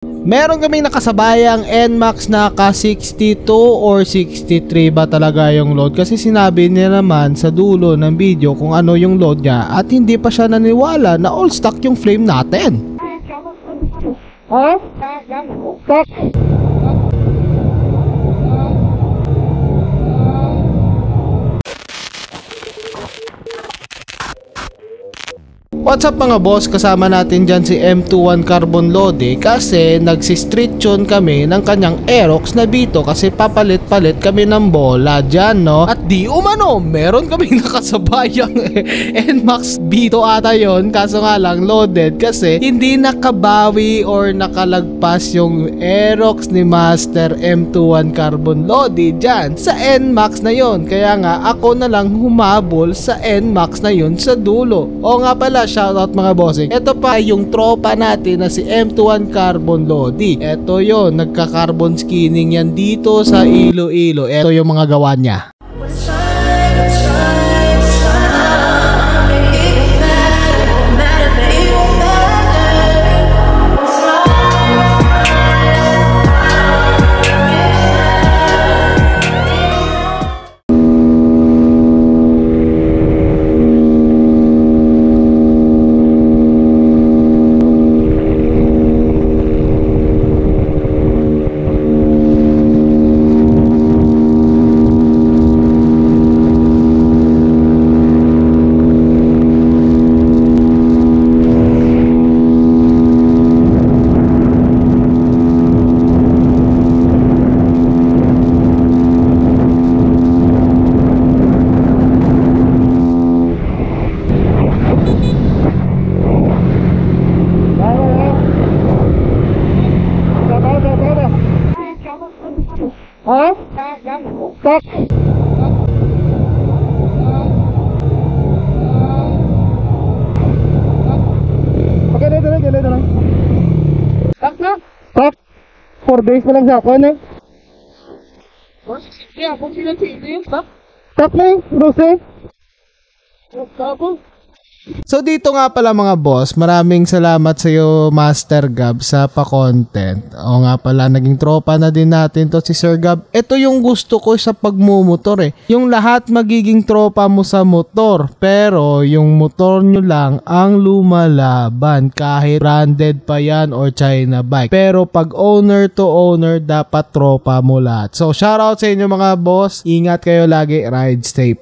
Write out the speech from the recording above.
Meron kaming nakasabayang NMAX na ka 62 or 63 ba talaga yung load, kasi sinabi niya naman sa dulo ng video kung ano yung load niya at hindi pa siya naniwala na all stock yung flame natin. What's up mga boss, kasama natin dyan si M21 Carbon Lodi kasi nagsi-street tune kami ng kanyang Aerox na Bito kasi papalit-palit kami ng bola dyan, no? At di umano, meron kami nakasabayang NMAX Bito ata yon, kaso nga lang loaded kasi hindi nakabawi or nakalagpas yung Aerox ni Master M21 Carbon Lodi dyan sa NMAX na yon. Kaya nga ako na lang humabol sa NMAX na yon sa dulo. O nga pala, shoutout mga bossing. Ito pa yung tropa natin na si M21 Carbon Lodi. Ito yon, nagka-carbon skinning yan dito sa Iloilo. Ito yung mga gawa niya. Stop. Okay, dito lang. Stop na. Stop. 4 days pa lang sa ako, ano? Yeah, kung sila sige, stop. Stop na yung Rose. Stop. So dito nga pala mga boss, maraming salamat sa iyo Master Gab sa pa-content. O nga pala, naging tropa na din natin to si Sir Gab. Ito yung gusto ko sa pagmumotor eh. Yung lahat magiging tropa mo sa motor, pero yung motor nyo lang ang lumalaban kahit branded pa yan or China bike. Pero pag owner to owner, dapat tropa mo lahat. So shoutout sa inyo mga boss. Ingat kayo lagi, ride safe.